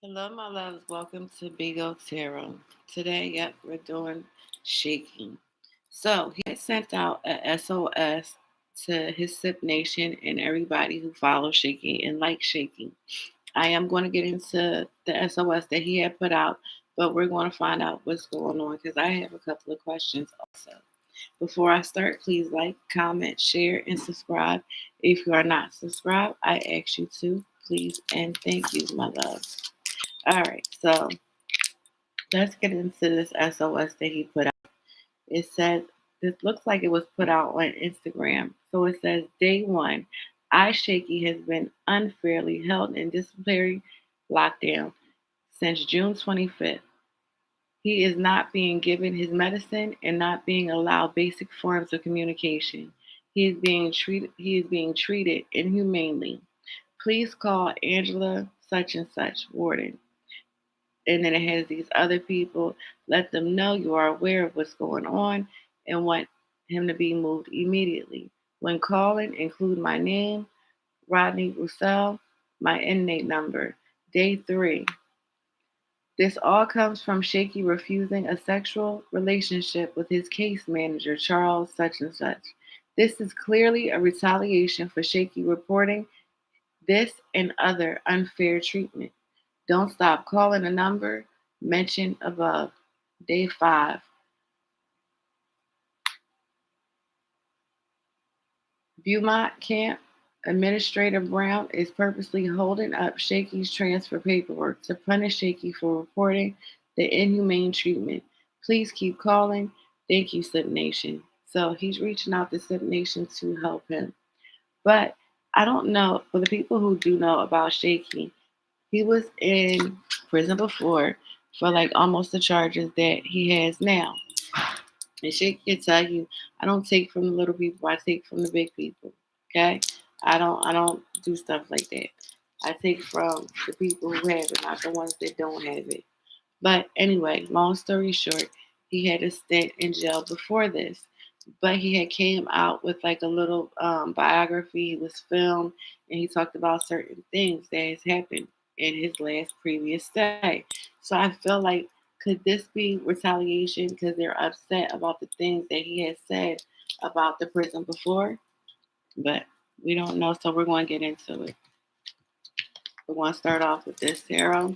Hello, my loves. Welcome to Bigo Tarot. Today, we're doing shaking. So, he had sent out a SOS to his SIP Nation and everybody who follows shaking and likes shaking. I am going to get into the SOS that he had put out, but we're going to find out what's going on because I have a couple of questions also. Before I start, please like, comment, share, and subscribe. If you are not subscribed, I ask you to please and thank you, my loves. All right, so let's get into this SOS that he put out. It says, this looks like it was put out on Instagram. So it says, Day 1, I, Shakie, has been unfairly held in disciplinary lockdown since June 25th. He is not being given his medicine and not being allowed basic forms of communication. He is being treated inhumanely. Please call Angela such and such, warden. And then it has these other people. Let them know you are aware of what's going on and want him to be moved immediately. When calling, include my name, Rodney Roussel, my inmate number. Day 3. This all comes from Shakie refusing a sexual relationship with his case manager, Charles such and such. This is clearly a retaliation for Shakie reporting this and other unfair treatment. Don't stop calling the number mentioned above. Day 5. Beaumont Camp Administrator Brown is purposely holding up Shakie's transfer paperwork to punish Shakie for reporting the inhumane treatment. Please keep calling. Thank you, Slip Nation. So he's reaching out to Slip Nation to help him. But I don't know, for the people who do know about Shakie, he was in prison before for like almost the charges that he has now. And she can tell you, I don't take from the little people, I take from the big people. Okay? I don't do stuff like that. I take from the people who have it, not the ones that don't have it. But anyway, long story short, he had a stint in jail before this. But he had came out with like a little biography. He was filmed and he talked about certain things that has happened in his last previous stay. So I feel like, could this be retaliation because they're upset about the things that he has said about the prison before? But we don't know, so we're going to get into it. We're going to start off with this tarot.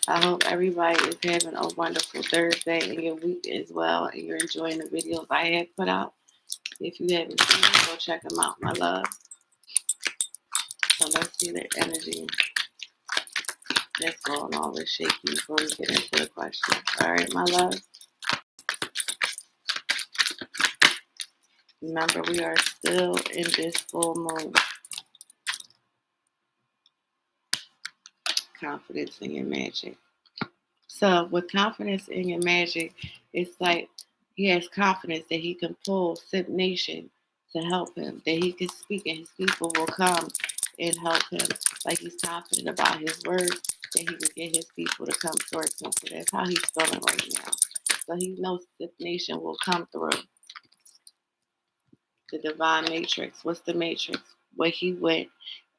I hope everybody is having a wonderful Thursday and your week as well, and you're enjoying the videos I have put out. If you haven't seen them, go check them out, my love. So let's see the energy that's going on with Shaky before we get into the questions. All right, my love. Remember, we are still in this full moon. Confidence in your magic. So with confidence in your magic, it's like he has confidence that he can pull Sip Nation to help him, that he can speak and his people will come and help him. Like he's confident about his word, that he can get his people to come towards him. So that's how he's feeling right now. So he knows Sip Nation will come through. The divine matrix. What's the matrix? Where he went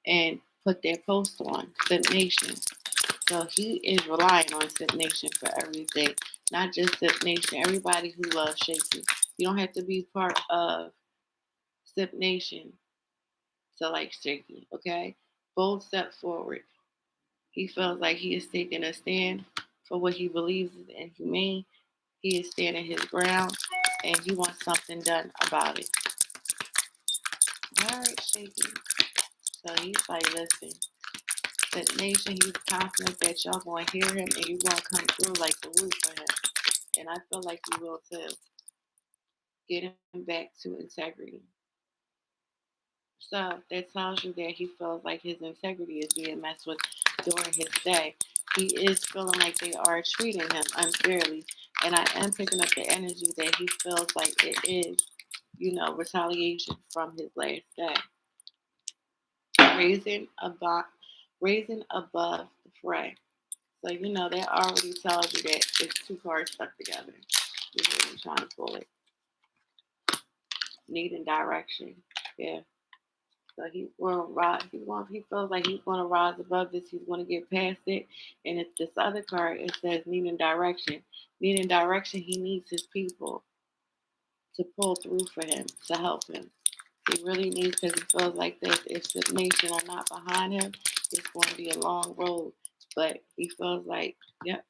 and put their post on, Sip Nation. So he is relying on Sip Nation for everything, not just Sip Nation, everybody who loves Shaky. You don't have to be part of Sip Nation to like Shaky, okay? Bold step forward. He feels like he is taking a stand for what he believes is inhumane. He is standing his ground and he wants something done about it. All right, Shaky. So he's like, listen, Sip Nation, he's confident that y'all going to hear him and you going to come through like the woo for him. And I feel like you will too. Get him back to integrity. So that tells you that he feels like his integrity is being messed with during his stay. He is feeling like they are treating him unfairly. And I am picking up the energy that he feels like it is, retaliation from his last day. Raising above, raising above the fray. So, that already tells you that it's two cards stuck together. You hear me trying to pull it. Needing direction. Yeah. So he will rise. He feels like he's going to rise above this. He's going to get past it. And it's this other card. It says needing direction. Needing direction. He needs his people to pull through for him, to help him. He really needs, because he feels like this. If the nation are not behind him, it's going to be a long road. But he feels like, yep,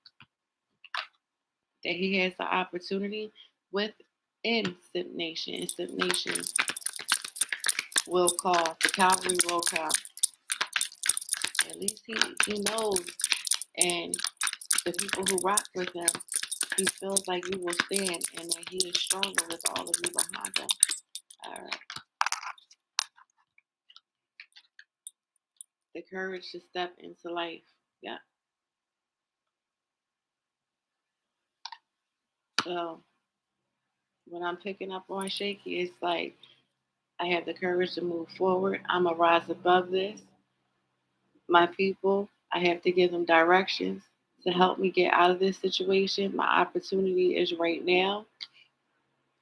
that he has the opportunity within Sip Nation. And Sip Nation will call. The cavalry will come. At least he knows. And the people who rock with him, he feels like you will stand and that he is stronger with all of you behind him. All right. The courage to step into life. Yeah. So when I'm picking up on Shakie, it's like I have the courage to move forward. I'm going to rise above this. My people, I have to give them directions to help me get out of this situation. My opportunity is right now.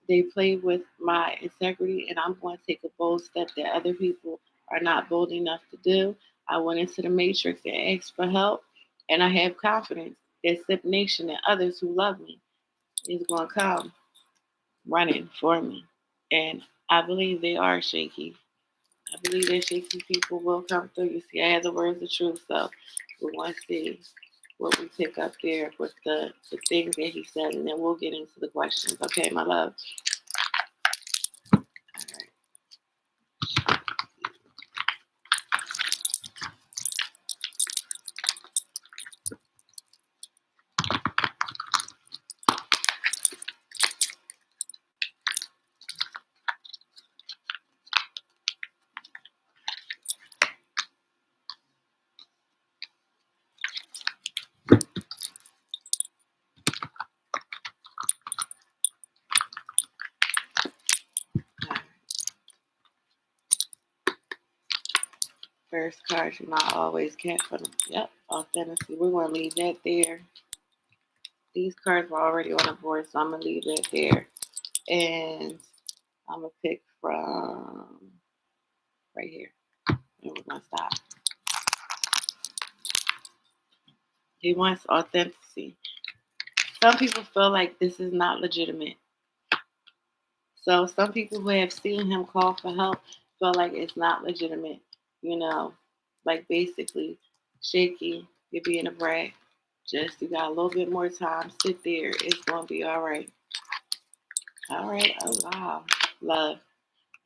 They play with my integrity, and I'm going to take a bold step that other people are not bold enough to do. I went into the matrix and asked for help, and I have confidence that Sip Nation and others who love me is going to come running for me. And I believe they are Shaky. I believe that Shaky people will come through. You see, I have the words of truth, so we want to see what we pick up there with the things that he said, and then we'll get into the questions. Okay, my love? All right. First card, you not always count for them. Yep, authenticity. We're going to leave that there. These cards were already on the board, so I'm going to leave that there. And I'm going to pick from right here. And we're going to stop. He wants authenticity. Some people feel like this is not legitimate. So some people who have seen him call for help feel like it's not legitimate. You know, like basically, Shaky, you're being a brat. Just you got a little bit more time. Sit there. It's gonna be all right. All right. Oh wow. Love.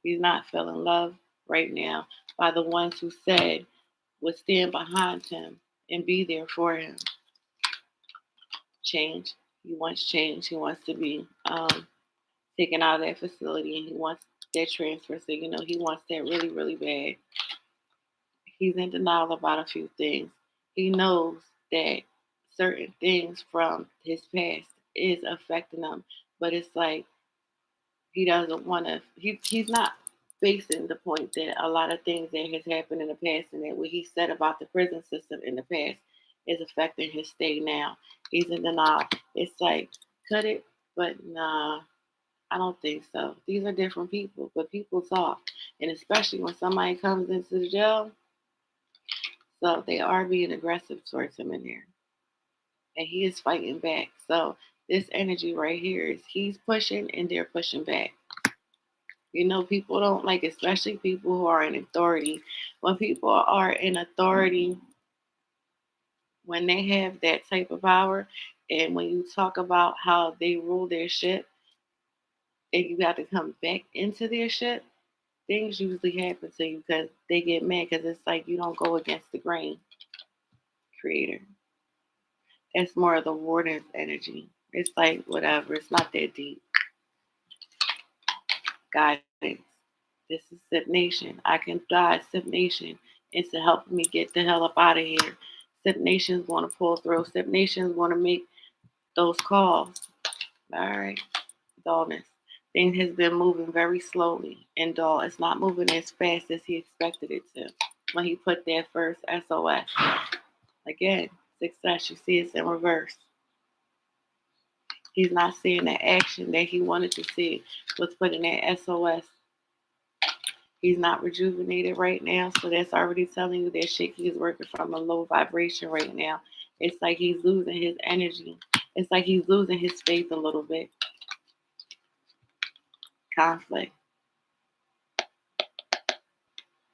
He's not feeling love right now by the ones who said would stand behind him and be there for him. Change. He wants change. He wants to be taken out of that facility, and he wants that transfer. So he wants that really, really bad. He's in denial about a few things. He knows that certain things from his past is affecting him, but it's like he doesn't want to. He's not facing the point that a lot of things that has happened in the past and that what he said about the prison system in the past is affecting his stay now. He's in denial. It's like cut it, but nah, I don't think so. These are different people, but people talk, and especially when somebody comes into the jail, so they are being aggressive towards him in there, and he is fighting back. So this energy right here is he's pushing and they're pushing back. People don't like, especially people who are in authority. When people are in authority, when they have that type of power, and when you talk about how they rule their ship, and you got to come back into their ship, things usually happen to you because they get mad because it's like you don't go against the grain, creator. That's more of the warden's energy. It's like whatever. It's not that deep. Guidance. This is Sip Nation. I can guide Sip Nation into helping me get the hell up out of here. Sip Nation's going to pull through. Sip Nation's going to make those calls. All right. Dullness. Things has been moving very slowly, and dull. It's not moving as fast as he expected it to when he put that first SOS. Again, success. You see it's in reverse. He's not seeing the action that he wanted to see was putting that SOS. He's not rejuvenated right now, so that's already telling you that Shaky is working from a low vibration right now. It's like he's losing his energy. It's like he's losing his faith a little bit. Conflict.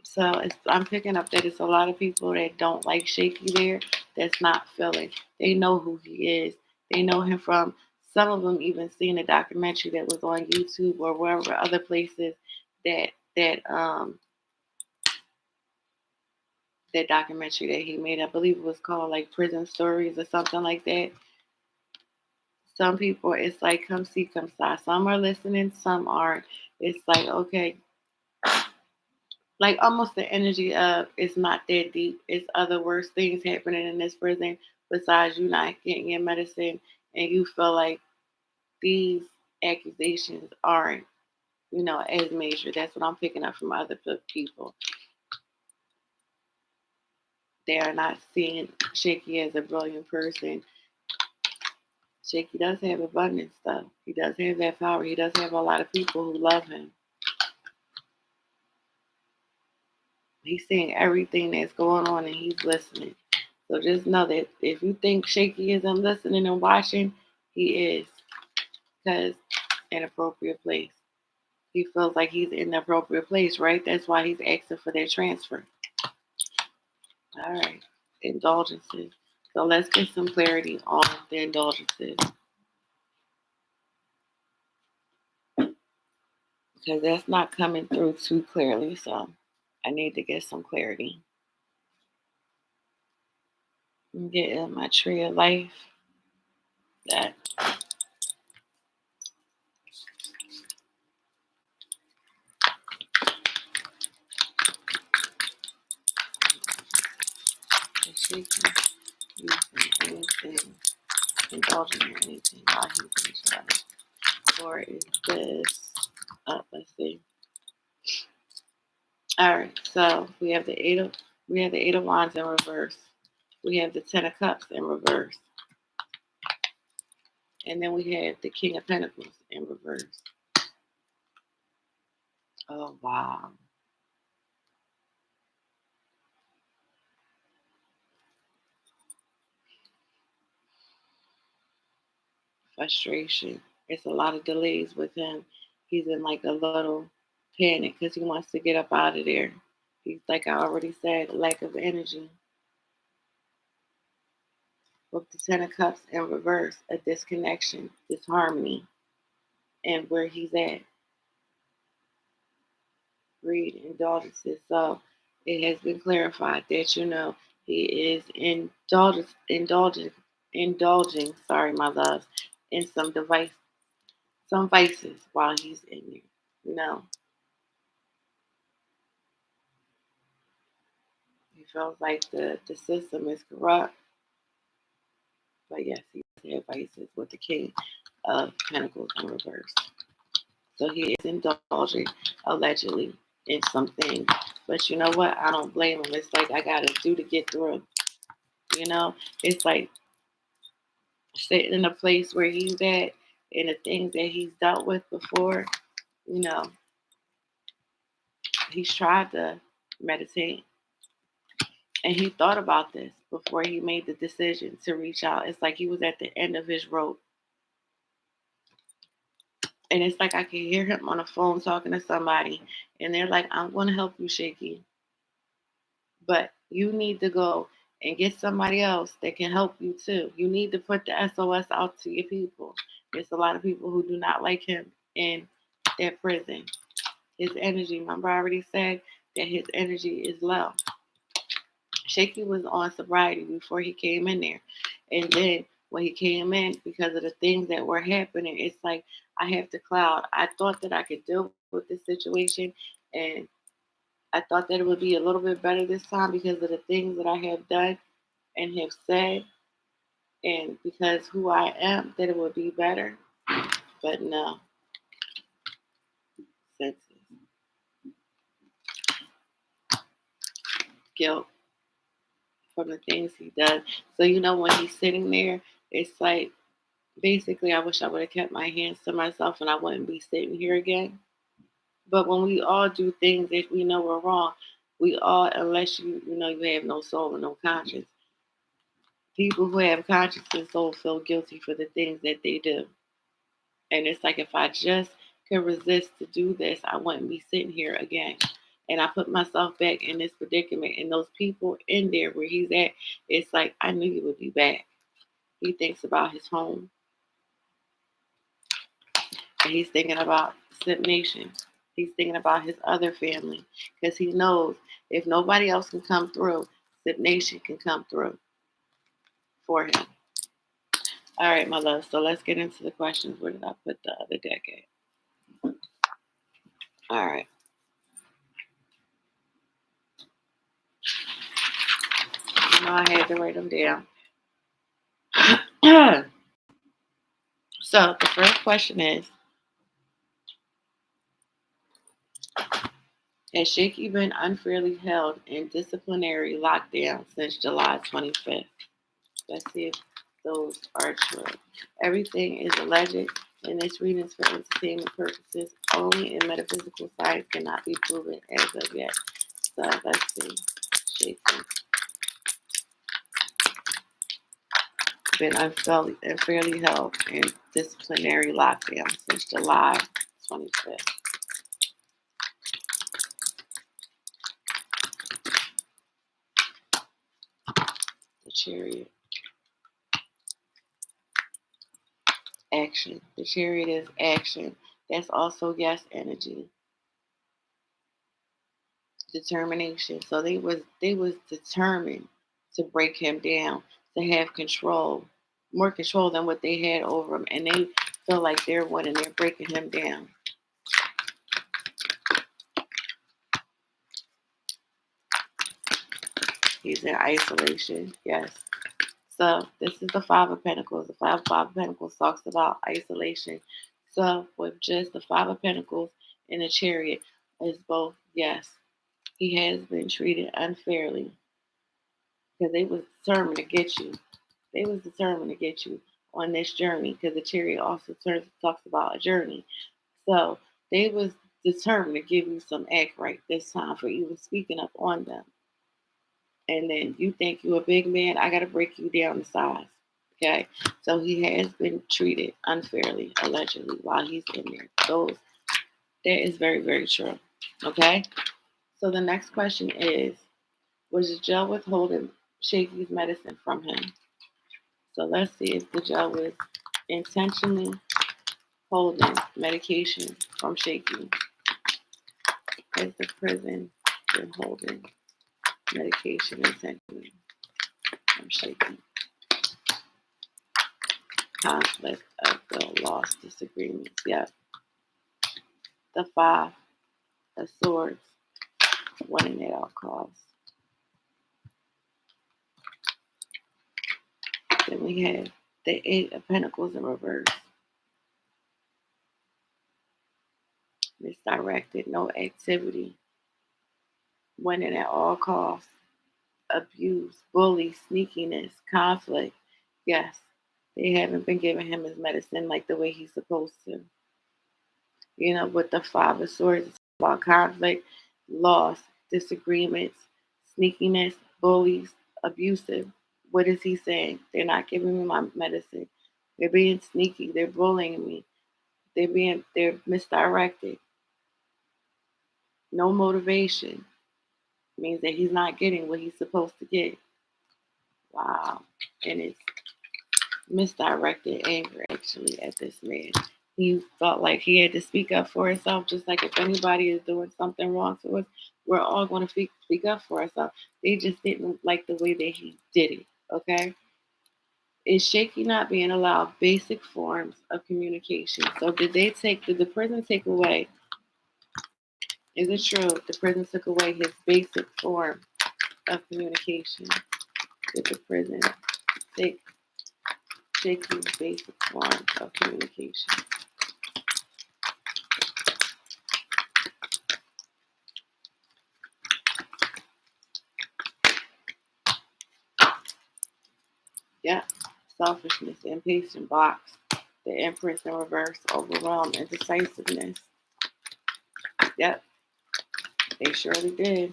So I'm picking up that it's a lot of people that don't like Shaky there. That's not feeling. They know who he is. They know him from. Some of them even seen a documentary that was on YouTube or wherever other places that that documentary that he made. I believe it was called like Prison Stories or something like that. Some people, it's like come see, come saw. Some are listening, some aren't. It's like, okay, like almost the energy of it's not that deep. It's other worse things happening in this prison besides you not getting your medicine, and you feel like these accusations aren't, as major. That's what I'm picking up from other people. They are not seeing Shaky as a brilliant person. Shaky does have abundance stuff. He does have that power. He does have a lot of people who love him. He's seeing everything that's going on and he's listening. So just know that if you think Shaky isn't listening and watching, he is. Because in appropriate place. He feels like he's in the appropriate place, right? That's why he's asking for their transfer. All right. Indulgences. So let's get some clarity on the indulgences. Because that's not coming through too clearly. So I need to get some clarity. I'm getting my tree of life. That Shaky using anything, indulging in anything while he's in charge. Or is this up? Let's see. All right, so we have the eight of wands in reverse. We have the 10 of cups in reverse. And then we have the King of Pentacles in reverse. Oh wow. Frustration. It's a lot of delays with him. He's in like a little panic because he wants to get up out of there. He's like I already said, lack of energy. With the 10 of cups in reverse, a disconnection, disharmony, and where he's at. Greed, indulgences. So it has been clarified that he is indulging. Sorry, my loves, in some vices while he's in there. He feels like the system is corrupt, but yes, he has vices with the King of Pentacles in reverse. So he is indulging allegedly in something. But you know what? I don't blame him. It's like I gotta do to get through. It's like sitting in a place where he's at and the things that he's dealt with before, you know, he's tried to meditate and he thought about this before he made the decision to reach out. It's like he was at the end of his rope. And it's like I can hear him on the phone talking to somebody and they're like, I'm going to help you, Shaky. But you need to go and get somebody else that can help you too. You need to put the SOS out to your people. There's a lot of people who do not like him in that prison. His energy, remember I already said that his energy is low. Shaky was on sobriety before he came in there. And then when he came in, because of the things that were happening, it's like I have to cloud. I thought that I could deal with this situation and I thought that it would be a little bit better this time because of the things that I have done and have said, and because who I am, that it would be better. But no, senses, guilt from the things he does. So when he's sitting there, it's like basically I wish I would have kept my hands to myself and I wouldn't be sitting here again. But when we all do things that we know are wrong, we all, unless you have no soul and no conscience. People who have conscience and soul feel guilty for the things that they do. And it's like, if I just could resist to do this, I wouldn't be sitting here again. And I put myself back in this predicament. And those people in there where he's at, it's like, I knew you would be back. He thinks about his home. And he's thinking about Sip Nation. He's thinking about his other family. Because he knows if nobody else can come through, Sip Nation can come through for him. All right, my love. So let's get into the questions. Where did I put the other deck at? All right. I had to write them down. So the first question is, has Shakie been unfairly held in disciplinary lockdown since July 25th? Let's see if those are true. Everything is alleged, and this reading is for entertainment purposes only, and metaphysical science cannot be proven as of yet. So let's see. Shakie been unfairly held in disciplinary lockdown since July 25th. The Chariot. Action. The Chariot is action. That's also yes energy. Determination. So they was determined to break him down, to have control, more control than what they had over him, and they feel like they're winning. They're breaking him down. He's in isolation. Yes. So this is the Five of Pentacles. The Five of Pentacles talks about isolation. So with just the Five of Pentacles and the Chariot is both yes. He has been treated unfairly because they was determined to get you. They was determined to get you on this journey because the Chariot also talks about a journey. So they was determined to give you some act right this time for even speaking up on them. And then you think you a big man, I got to break you down to size. Okay, so he has been treated unfairly, allegedly, while he's in there. That is very, very true. Okay, so the next question is, was the gel withholding Shakie's medicine from him? So let's see if the gel was intentionally holding medication from Shakie. Has the prison been holding medication intentionally from Shakie? Conflict of the loss, disagreements. Yep. The Five of Swords, winning at all costs. Then we have the Eight of Pentacles in reverse. Misdirected, no activity. Winning at all costs. Abuse, bully, sneakiness, conflict. Yes, they haven't been giving him his medicine like the way he's supposed to. With the Five of Swords, it's about conflict, loss, disagreements, sneakiness, bullies, abusive. What is he saying? They're not giving me my medicine. They're being sneaky. They're bullying me. They're misdirected. No motivation means that he's not getting what he's supposed to get. Wow. And it's misdirected anger actually at this man. He felt like he had to speak up for himself, just like if anybody is doing something wrong to us, we're all going to speak up for ourselves. They just didn't like the way that he did it. Okay. Is Shakie not being allowed basic forms of communication? So did the prison take away? Is it true the prison took away his basic form of communication? Did the prison take Shakie's basic form of communication? Yeah. Selfishness, impatient, box. The Empress in reverse, overwhelmed, indecisiveness. Yep, they surely did.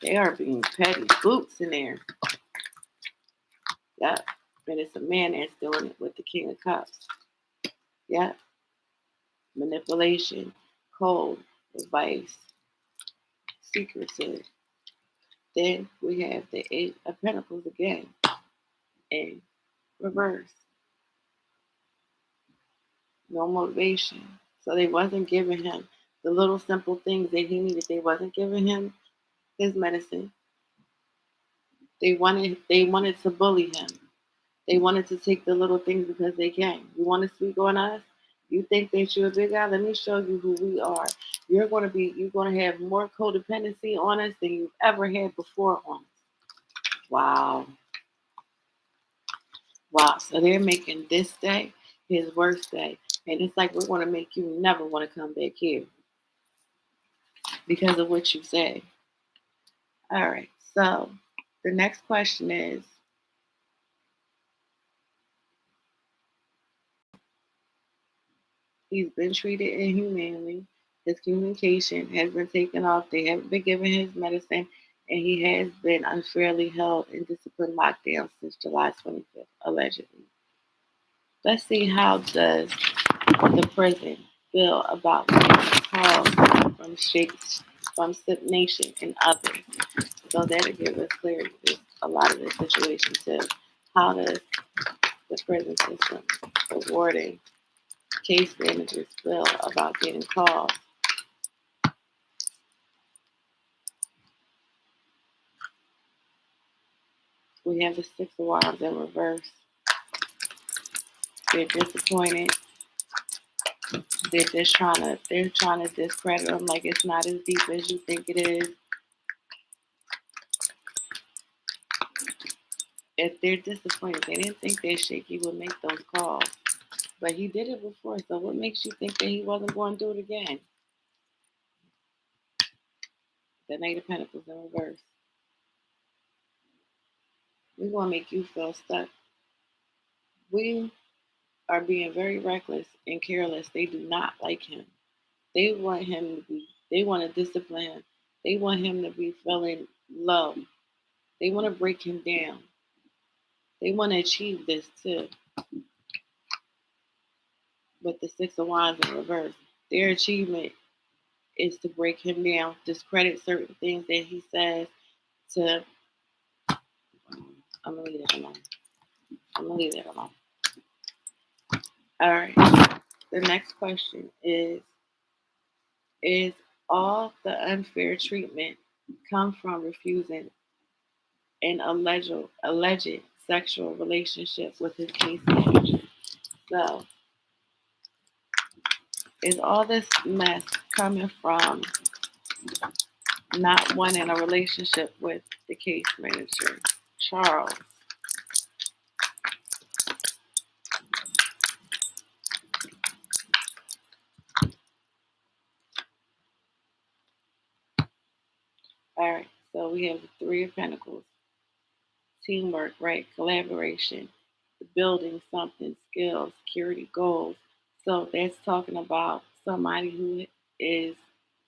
They are being petty boots in there. Yep. And it's a man that's doing it with the King of Cups. Yep. Manipulation, cold, advice, secretive. Then we have the Eight of Pentacles again in reverse. No motivation. So they wasn't giving him the little simple things that he needed. They wasn't giving him his medicine. They wanted to bully him. They wanted to take the little things because they can. You want to speak on us? You think that you're a big guy? Let me show you who we are. You're gonna have more codependency on us than you've ever had before on us. Wow. Wow. So they're making this day his worst day. And it's like we're gonna make you never want to come back here because of what you say. All right. So the next question is, he's been treated inhumanely. His communication has been taken off. They haven't been given his medicine, and he has been unfairly held in discipline lockdown since July 25th, allegedly. Let's see, how does the prison feel about calls from Shakes, from Sip Nation and others? So that'll give us clarity to a lot of the situation too. How does the prison system rewarding case managers feel about getting calls? We have the Six of Wands in reverse. They're disappointed. They're trying to discredit them like it's not as deep as you think it is. If they're disappointed, they didn't think that Shakie would make those calls. But he did it before, so what makes you think that he wasn't going to do it again? The Knight of Pentacles in reverse. We're going to make you feel stuck. We are being very reckless and careless. They do not like him. They want to discipline him. They want him to be feeling low. They want to break him down. They want to achieve this too. With the Six of Wands in reverse, their achievement is to break him down, discredit certain things that he says. To I'm gonna leave that alone. I'm gonna leave that alone. All right. The next question is all the unfair treatment come from refusing an alleged sexual relationship with his case manager? So is all this mess coming from not wanting a relationship with the case manager, Charles? All right, so we have the Three of Pentacles, teamwork, right? Collaboration, building something, skills, security, goals. So that's talking about somebody who is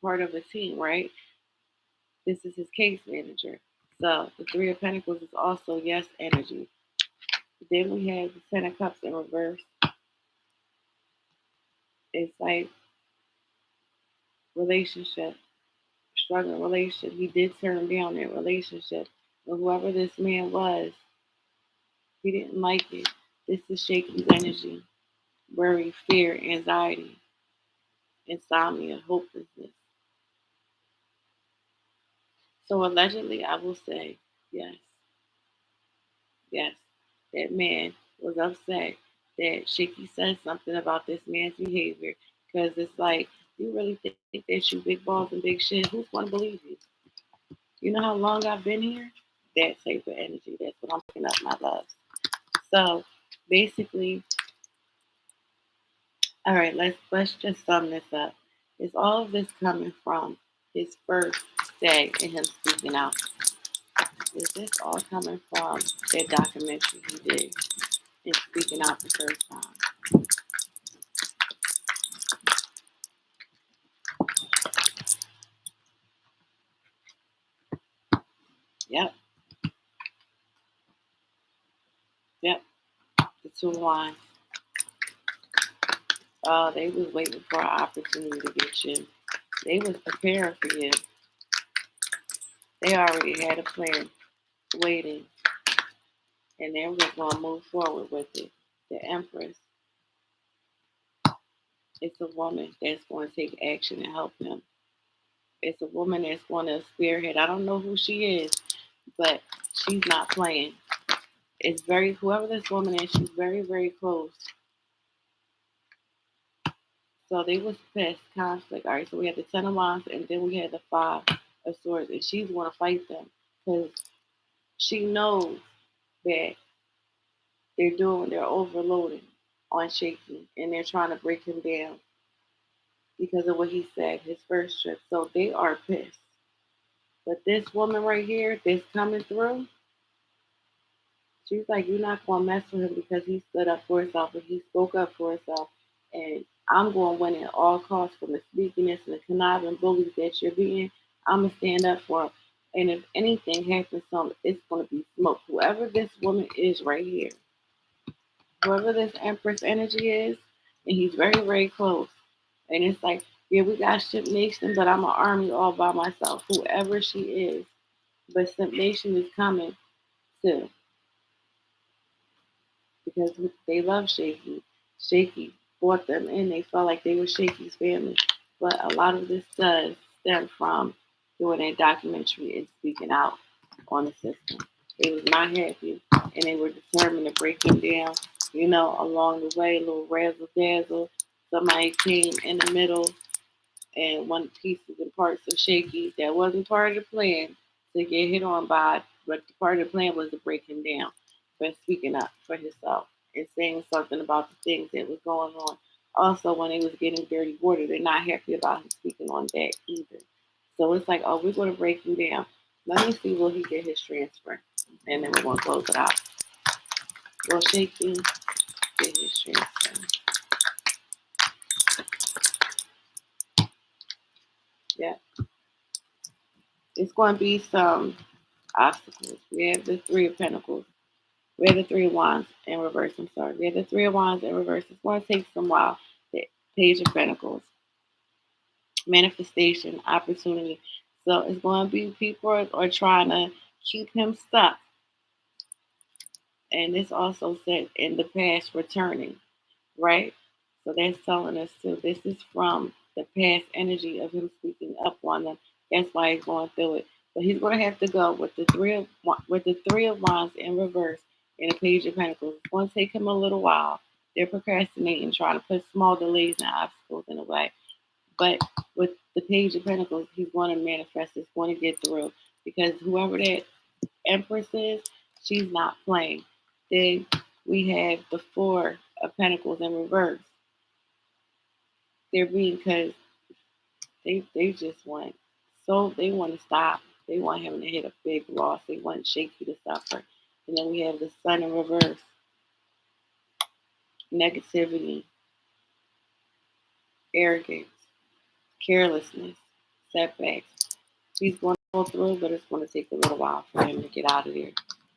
part of a team, right? This is his case manager. So the Three of Pentacles is also yes energy. Then we have the Ten of Cups in reverse. It's like relationship, struggling relationship. He did turn down that relationship. But whoever this man was, he didn't like it. This is Shakie's energy. Worry, fear, anxiety, insomnia, hopelessness. So allegedly, I will say, yes, yes, that man was upset that Shakie said something about this man's behavior, because it's like, you really think that you big balls and big shit? Who's going to believe you? You know how long I've been here? That type of energy. That's what I'm picking up, my loves. So basically, all right, let's just sum this up. Is all of this coming from his first day and him speaking out? Is this all coming from that documentary he did and speaking out the first time? Yep. Yep. The two of wands. Oh, they was waiting for an opportunity to get you. They was preparing for you. They already had a plan waiting, and they were just gonna move forward with it. The Empress. It's a woman that's going to take action and help him. It's a woman that's going to spearhead. I don't know who she is, but she's not playing. It's very, whoever this woman is, she's very, very close. So they was pissed, conflict. All right, so we had the Ten of Wands, and then we had the Five of Swords, and she's going to fight them because she knows that they're overloading on Shakie, and they're trying to break him down because of what he said his first trip. So they are pissed. But this woman right here that's coming through, she's like, you're not going to mess with him because he stood up for himself and he spoke up for himself. And I'm going to win at all costs from the sneakiness and the conniving bullies that you're being. I'm going to stand up for him. And if anything happens to him, it's going to be smoke. Whoever this woman is right here, whoever this Empress energy is, and he's very, very close. And it's like, yeah, we got Ship Nation, but I'm an army all by myself. Whoever she is, but Ship Nation is coming too because they love Shakie. Shakie brought them in. They felt like they were Shakie's family. But a lot of this does stem from doing a documentary and speaking out on the system. They was not happy and they were determined to break him down. You know, along the way, a little razzle dazzle. Somebody came in the middle and one pieces and parts of Shakie that wasn't part of the plan to get hit on by, but the part of the plan was to break him down for speaking up for himself and saying something about the things that was going on. Also, when they was getting dirty water, they're not happy about him speaking on that either. So it's like, oh, we're going to break him down. Let me see, will he get his transfer? And then we're going to close it out. Will Shakie get his transfer? Yeah. It's going to be some obstacles. We have the Three of Pentacles. We have the Three of Wands in reverse. I'm sorry. We have the Three of Wands in reverse. It's going to take some while. The Page of Pentacles. Manifestation, opportunity. So it's going to be people are trying to keep him stuck. And this also said in the past returning, right? So that's telling us too. This is from the past energy of him speaking up on them. That's why he's going through it. But he's going to have to go with the Three of Wands in reverse and the Page of Pentacles. It's going to take him a little while. They're procrastinating, trying to put small delays and obstacles in the way. But with the Page of Pentacles, he's going to manifest. It's going to get through because whoever that Empress is, she's not playing. Then we have the Four of Pentacles in reverse. They're being because they just want they want to stop. They want him to hit a big loss. They want Shakie to suffer. And then we have the Sun in reverse. Negativity, arrogance, carelessness, setbacks. He's going to go through, but it's going to take a little while for him to get out of there.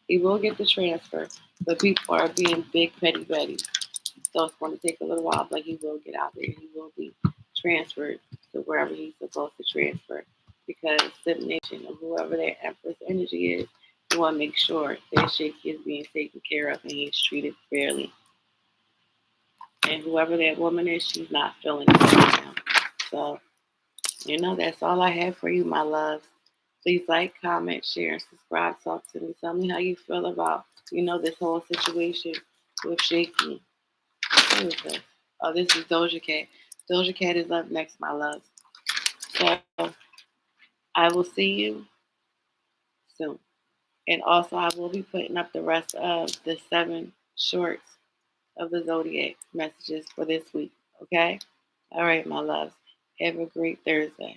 He will get the transfer, but people are being big petty Betty. So it's going to take a little while, but he will get out there. He will be transferred to wherever he's supposed to transfer. Because Nation or whoever that Empress energy is, you want to make sure that Shakie is being taken care of and he's treated fairly. And whoever that woman is, she's not feeling it right now. So, that's all I have for you, my loves. Please like, comment, share, and subscribe. Talk to me. Tell me how you feel about, this whole situation with Shakie. Who is this? Oh, this is Doja Cat. Doja Cat is up next, my loves. So I will see you soon. And also, I will be putting up the rest of the 7 shorts of the Zodiac messages for this week. Okay? All right, my loves. Have a great Thursday.